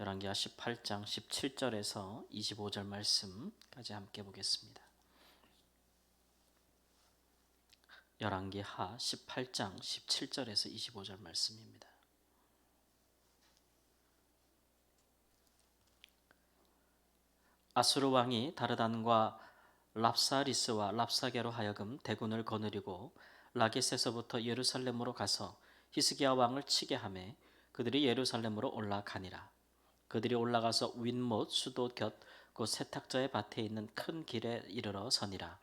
열왕기하 18장 17절에서 25절 말씀까지 함께 보겠습니다. 열왕기하 18장 17절에서 25절 말씀입니다. 아수르 왕이 다르단과 랍사리스와 랍사게로 하여금 대군을 거느리고 라기스에서부터 예루살렘으로 가서 히스기야 왕을 치게 하매 그들이 예루살렘으로 올라가니라. 그들이 올라가서 윈못 수도 곁 그 세탁자의 밭에 있는 큰 길에 이르러 서니라.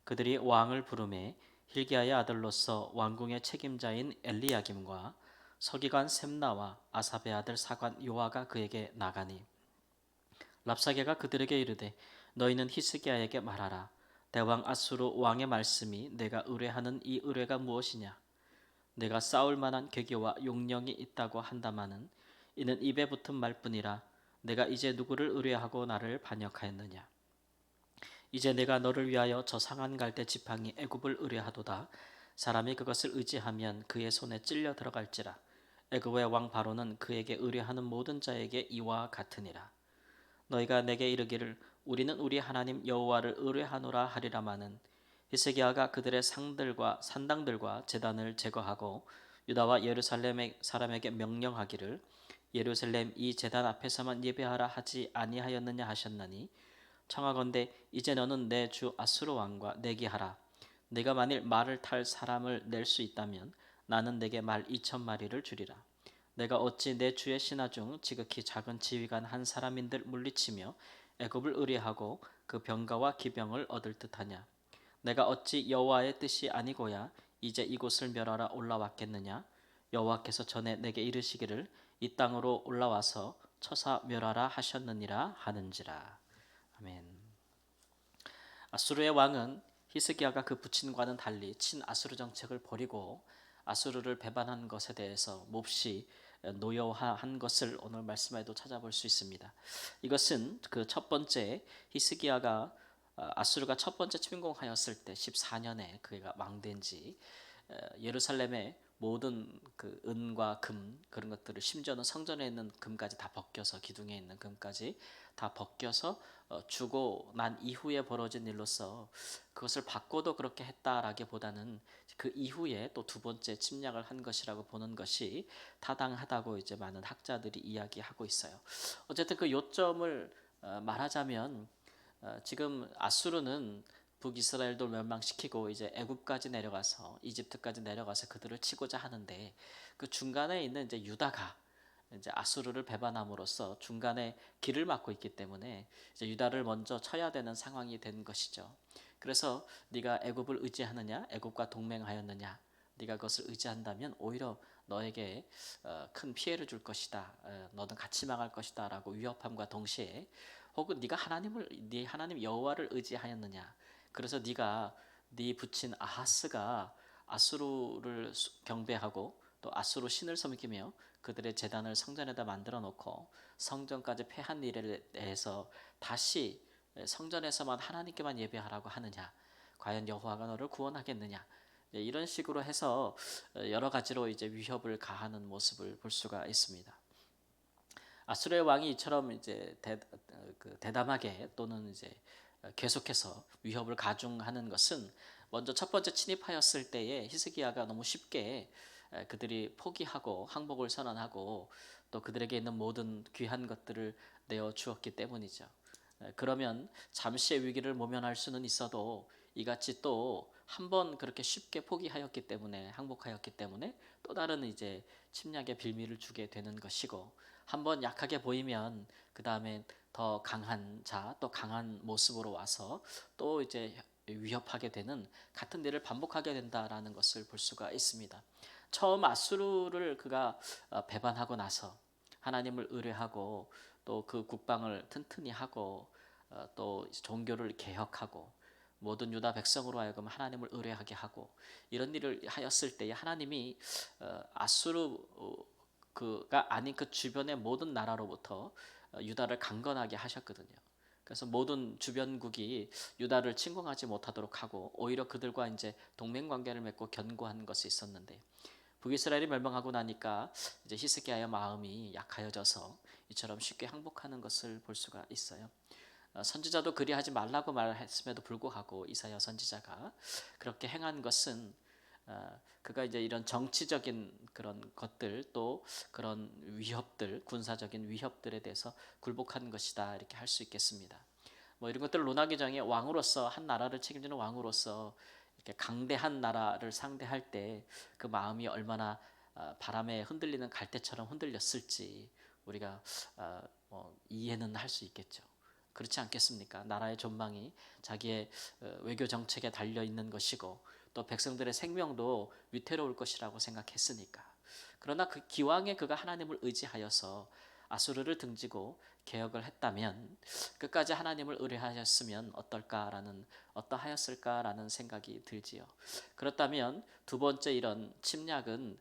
그들이 왕을 부르매 hil기야의 아들로서 왕궁의 책임자인 엘리야김과 서기관 셈나와 아삽의 아들 사관 요아가 그에게 나가니 랍사게가 그들에게 이르되 너희는 히스기야에게 말하라. 대왕 아수르 왕의 말씀이 내가 의뢰하는 이 의뢰가 무엇이냐? 내가 싸울 만한 계기와 용령이 있다고 한다마는 이는 입에 붙은 말뿐이라. 내가 이제 누구를 의뢰하고 나를 반역하였느냐? 이제 내가 너를 위하여 저 상한 갈대 지팡이 애굽을 의뢰하도다. 사람이 그것을 의지하면 그의 손에 찔려 들어갈지라. 애굽의 왕 바로는 그에게 의뢰하는 모든 자에게 이와 같으니라. 너희가 내게 이르기를 우리는 우리 하나님 여호와를 의뢰하노라 하리라마는 히스기야가 그들의 상들과 산당들과 제단을 제거하고 유다와 예루살렘 사람에게 명령하기를 예루살렘 이 제단 앞에서만 예배하라 하지 아니하였느냐 하셨나니 청하건대 이제 너는 내 주 아수르 왕과 내기하라. 네가 만일 말을 탈 사람을 낼 수 있다면 나는 내게 말 2,000마리를 주리라. 내가 어찌 내 주의 신하 중 지극히 작은 지휘관 한 사람인들 물리치며 애굽을 의뢰하고 그 병가와 기병을 얻을 듯하냐? 내가 어찌 여호와의 뜻이 아니고야 이제 이곳을 멸하라 올라왔겠느냐? 여호와께서 전에 내게 이르시기를 이 땅으로 올라와서 쳐사 멸하라 하셨느니라 하는지라. 아멘. 아수르의 왕은 히스기야가 그 부친과는 달리 친아수르 정책을 버리고 아수르를 배반한 것에 대해서 몹시 노여워한 것을 오늘 말씀에도 찾아볼 수 있습니다. 이것은 그 첫 번째 히스기야가 아수르가 첫 번째 침공하였을 때 14년에 그가 망된 지 예루살렘의 모든 그 은과 금 그런 것들을 심지어는 성전에 있는 금까지 다 벗겨서 기둥에 있는 금까지 다 벗겨서 주고 난 이후에 벌어진 일로서 그것을 받고도 그렇게 했다라기보다는 그 이후에 또 두 번째 침략을 한 것이라고 보는 것이 타당하다고 이제 많은 학자들이 이야기하고 있어요. 어쨌든 그 요점을 말하자면 지금 아수르는 북이스라엘도 멸망시키고 이제 애굽까지 내려가서 이집트까지 내려가서 그들을 치고자 하는데 그 중간에 있는 이제 유다가 이제 아수르를 배반함으로써 중간에 길을 막고 있기 때문에 이제 유다를 먼저 쳐야 되는 상황이 된 것이죠. 그래서 네가 애굽을 의지하느냐, 애굽과 동맹하였느냐, 네가 그것을 의지한다면 오히려 너에게 큰 피해를 줄 것이다. 너는 같이 망할 것이다라고 위협함과 동시에 혹은 네가 네 하나님 여호와를 의지하였느냐. 그래서 네가 네 부친 아하스가 아수르를 경배하고 또 아수르 신을 섬기며 그들의 제단을 성전에다 만들어 놓고 성전까지 패한 일에 대해서 다시 성전에서만 하나님께만 예배하라고 하느냐? 과연 여호와가 너를 구원하겠느냐? 이런 식으로 해서 여러 가지로 이제 위협을 가하는 모습을 볼 수가 있습니다. 아수르의 왕이 이처럼 이제 대담하게 또는 이제 계속해서 위협을 가중하는 것은 먼저 첫 번째 침입하였을 때에 히스기야가 너무 쉽게 그들이 포기하고 항복을 선언하고 또 그들에게 있는 모든 귀한 것들을 내어 주었기 때문이죠. 그러면 잠시의 위기를 모면할 수는 있어도 이같이 또 한 번 그렇게 쉽게 포기하였기 때문에 항복하였기 때문에 또 다른 이제 침략의 빌미를 주게 되는 것이고 한 번 약하게 보이면 그 다음에 더 강한 자 또 강한 모습으로 와서 또 이제 위협하게 되는 같은 일을 반복하게 된다라는 것을 볼 수가 있습니다. 처음 아수르를 그가 배반하고 나서 하나님을 의뢰하고 또 그 국방을 튼튼히 하고 또 종교를 개혁하고 모든 유다 백성으로 하여금 하나님을 의뢰하게 하고 이런 일을 하였을 때에 하나님이 아수르 그가 아닌 그 주변의 모든 나라로부터 유다를 강건하게 하셨거든요. 그래서 모든 주변국이 유다를 침공하지 못하도록 하고 오히려 그들과 이제 동맹 관계를 맺고 견고한 것이 있었는데 북이스라엘이 멸망하고 나니까 이제 히스기야의 마음이 약하여져서 이처럼 쉽게 항복하는 것을 볼 수가 있어요. 선지자도 그리하지 말라고 말했음에도 불구하고 이사야 선지자가 그렇게 행한 것은 그가 이제 이런 정치적인 그런 것들 또 그런 위협들 군사적인 위협들에 대해서 굴복한 것이다 이렇게 할 수 있겠습니다. 뭐 이런 것들을 논하기 전에 왕으로서 한 나라를 책임지는 왕으로서 이렇게 강대한 나라를 상대할 때 그 마음이 얼마나 바람에 흔들리는 갈대처럼 흔들렸을지 우리가 뭐 이해는 할 수 있겠죠. 그렇지 않겠습니까? 나라의 전망이 자기의 외교 정책에 달려 있는 것이고 또 백성들의 생명도 위태로울 것이라고 생각했으니까. 그러나 그 기왕에 그가 하나님을 의지하여서 아수르를 등지고 개혁을 했다면 끝까지 하나님을 의뢰하였으면 어떠하였을까라는 생각이 들지요. 그렇다면 두 번째 이런 침략은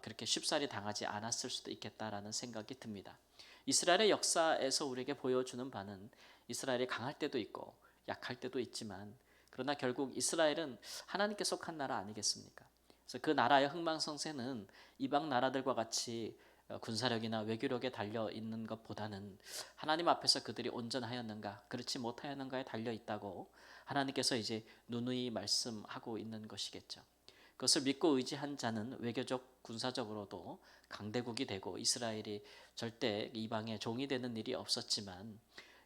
그렇게 쉽사리 당하지 않았을 수도 있겠다라는 생각이 듭니다. 이스라엘의 역사에서 우리에게 보여주는 바는 이스라엘이 강할 때도 있고 약할 때도 있지만 그러나 결국 이스라엘은 하나님께 속한 나라 아니겠습니까? 그래서 그 나라의 흥망성쇠는 이방 나라들과 같이 군사력이나 외교력에 달려 있는 것보다는 하나님 앞에서 그들이 온전하였는가 그렇지 못하였는가에 달려 있다고 하나님께서 이제 누누이 말씀하고 있는 것이겠죠. 그것을 믿고 의지한 자는 외교적 군사적으로도 강대국이 되고 이스라엘이 절대 이방의 종이 되는 일이 없었지만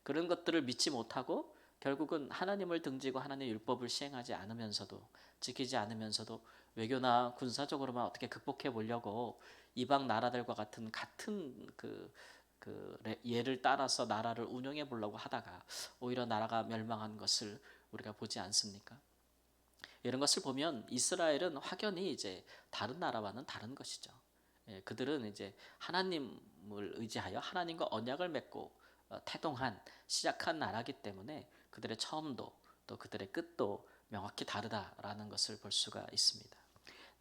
그런 것들을 믿지 못하고 결국은 하나님을 등지고 하나님의 율법을 시행하지 않으면서도 지키지 않으면서도 외교나 군사적으로만 어떻게 극복해 보려고 이방 나라들과 같은 예를 따라서 나라를 운영해 보려고 하다가 오히려 나라가 멸망한 것을 우리가 보지 않습니까? 이런 것을 보면 이스라엘은 확연히 이제 다른 나라와는 다른 것이죠. 그들은 이제 하나님을 의지하여 하나님과 언약을 맺고 태동한 시작한 나라기 때문에 그들의 처음도 또 그들의 끝도 명확히 다르다라는 것을 볼 수가 있습니다.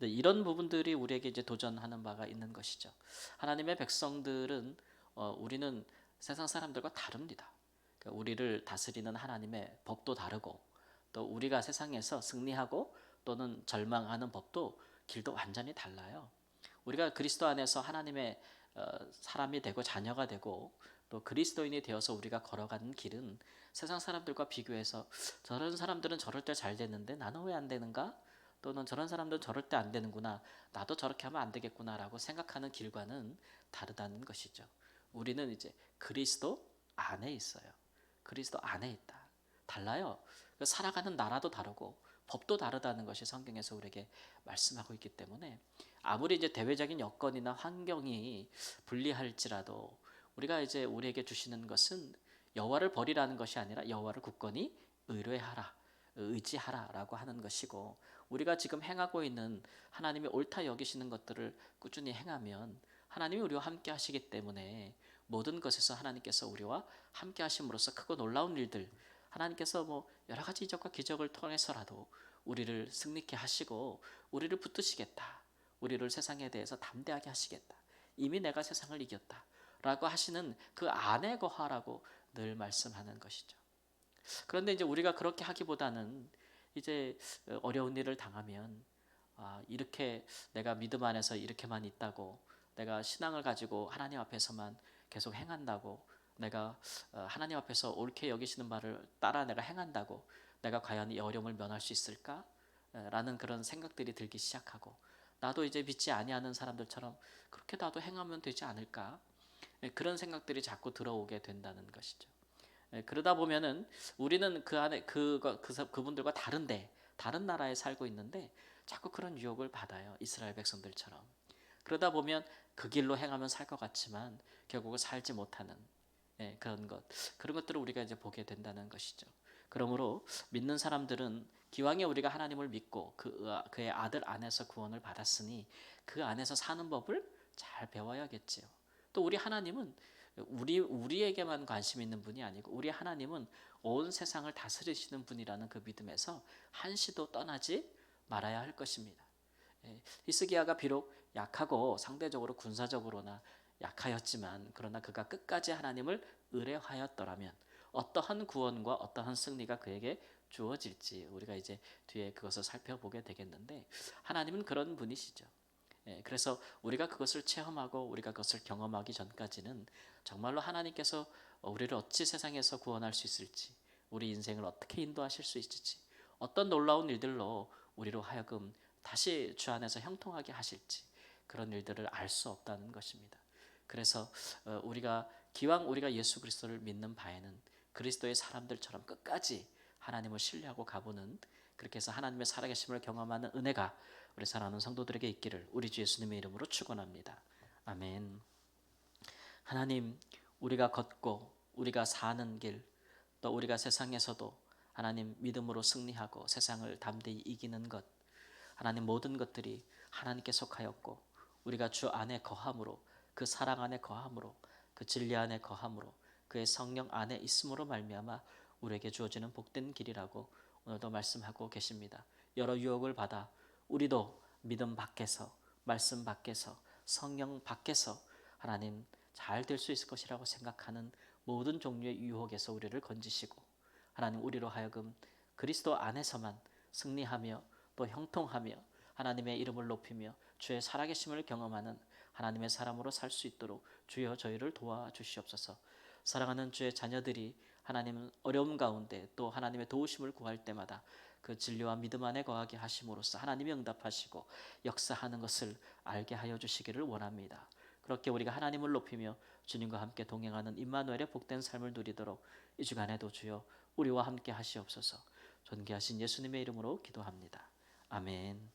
이런 부분들이 우리에게 이제 도전하는 바가 있는 것이죠. 하나님의 백성들은 우리는 세상 사람들과 다릅니다. 그러니까 우리를 다스리는 하나님의 법도 다르고 또 우리가 세상에서 승리하고 또는 절망하는 법도 길도 완전히 달라요. 우리가 그리스도 안에서 하나님의 사람이 되고 자녀가 되고 또 그리스도인이 되어서 우리가 걸어가는 길은 세상 사람들과 비교해서 저런 사람들은 저럴 때 잘 되는데 나는 왜 안 되는가? 또는 저런 사람들은 저럴 때 안 되는구나. 나도 저렇게 하면 안 되겠구나라고 생각하는 길과는 다르다는 것이죠. 우리는 이제 그리스도 안에 있어요. 그리스도 안에 있다. 달라요. 살아가는 나라도 다르고 법도 다르다는 것이 성경에서 우리에게 말씀하고 있기 때문에 아무리 이제 대외적인 여건이나 환경이 불리할지라도 우리가 이제 우리에게 주시는 것은 여호와를 버리라는 것이 아니라 여호와를 굳건히 의지하라라고 하는 것이고 우리가 지금 행하고 있는 하나님이 옳다 여기시는 것들을 꾸준히 행하면 하나님이 우리와 함께 하시기 때문에 모든 것에서 하나님께서 우리와 함께 하심으로써 크고 놀라운 일들 하나님께서 뭐 여러 가지 이적과 기적을 통해서라도 우리를 승리케 하시고 우리를 붙드시겠다. 우리를 세상에 대해서 담대하게 하시겠다. 이미 내가 세상을 이겼다. 라고 하시는 그 안에 거하라고 늘 말씀하는 것이죠. 그런데 이제 우리가 그렇게 하기보다는 이제 어려운 일을 당하면 이렇게 내가 믿음 안에서 이렇게만 있다고 내가 신앙을 가지고 하나님 앞에서만 계속 행한다고 내가 하나님 앞에서 옳게 여기시는 바를 따라 내가 행한다고 내가 과연 이 어려움을 면할 수 있을까? 라는 그런 생각들이 들기 시작하고 나도 이제 믿지 아니하는 사람들처럼 그렇게 나도 행하면 되지 않을까? 그런 생각들이 자꾸 들어오게 된다는 것이죠. 그러다 보면은 우리는 그 안에 그분들과 다른 나라에 살고 있는데 자꾸 그런 유혹을 받아요. 이스라엘 백성들처럼. 그러다 보면 그 길로 행하면 살 것 같지만 결국은 살지 못하는 그런 것들을 우리가 이제 보게 된다는 것이죠. 그러므로 믿는 사람들은 기왕에 우리가 하나님을 믿고 그의 아들 안에서 구원을 받았으니 그 안에서 사는 법을 잘 배워야겠지요. 또 우리 하나님은 우리에게만 관심 있는 분이 아니고 우리 하나님은 온 세상을 다스리시는 분이라는 그 믿음에서 한시도 떠나지 말아야 할 것입니다. 히스기야가 비록 약하고 상대적으로 군사적으로나 약하였지만 그러나 그가 끝까지 하나님을 의뢰하였더라면 어떠한 구원과 어떠한 승리가 그에게 주어질지 우리가 이제 뒤에 그것을 살펴보게 되겠는데 하나님은 그런 분이시죠. 그래서 우리가 그것을 체험하고 우리가 그것을 경험하기 전까지는 정말로 하나님께서 우리를 어찌 세상에서 구원할 수 있을지, 우리 인생을 어떻게 인도하실 수 있을지, 어떤 놀라운 일들로 우리로 하여금 다시 주 안에서 형통하게 하실지, 그런 일들을 알 수 없다는 것입니다. 그래서 우리가 기왕 우리가 예수 그리스도를 믿는 바에는 그리스도의 사람들처럼 끝까지 하나님을 신뢰하고 가보는, 그렇게 해서 하나님의 살아계심을 경험하는 은혜가 우리 사랑하는 성도들에게 있기를 우리 주 예수님의 이름으로 축원합니다. 아멘. 하나님, 우리가 걷고 우리가 사는 길, 또 우리가 세상에서도 하나님 믿음으로 승리하고 세상을 담대히 이기는 것, 하나님 모든 것들이 하나님께 속하였고 우리가 주 안에 거함으로, 그 사랑 안에 거함으로, 그 진리 안에 거함으로, 그의 성령 안에 있음으로 말미암아 우리에게 주어지는 복된 길이라고 오늘도 말씀하고 계십니다. 여러 유혹을 받아 우리도 믿음 밖에서, 말씀 밖에서, 성령 밖에서 하나님 잘 될 수 있을 것이라고 생각하는 모든 종류의 유혹에서 우리를 건지시고, 하나님 우리로 하여금 그리스도 안에서만 승리하며 또 형통하며 하나님의 이름을 높이며 주의 살아계심을 경험하는 하나님의 사람으로 살 수 있도록 주여 저희를 도와주시옵소서. 사랑하는 주의 자녀들이 하나님 어려움 가운데 또 하나님의 도우심을 구할 때마다 그 진리와 믿음 안에 거하게 하심으로써 하나님이 응답하시고 역사하는 것을 알게 하여 주시기를 원합니다. 그렇게 우리가 하나님을 높이며 주님과 함께 동행하는 임마누엘의 복된 삶을 누리도록 이 주간에도 주여 우리와 함께 하시옵소서. 존귀하신 예수님의 이름으로 기도합니다. 아멘.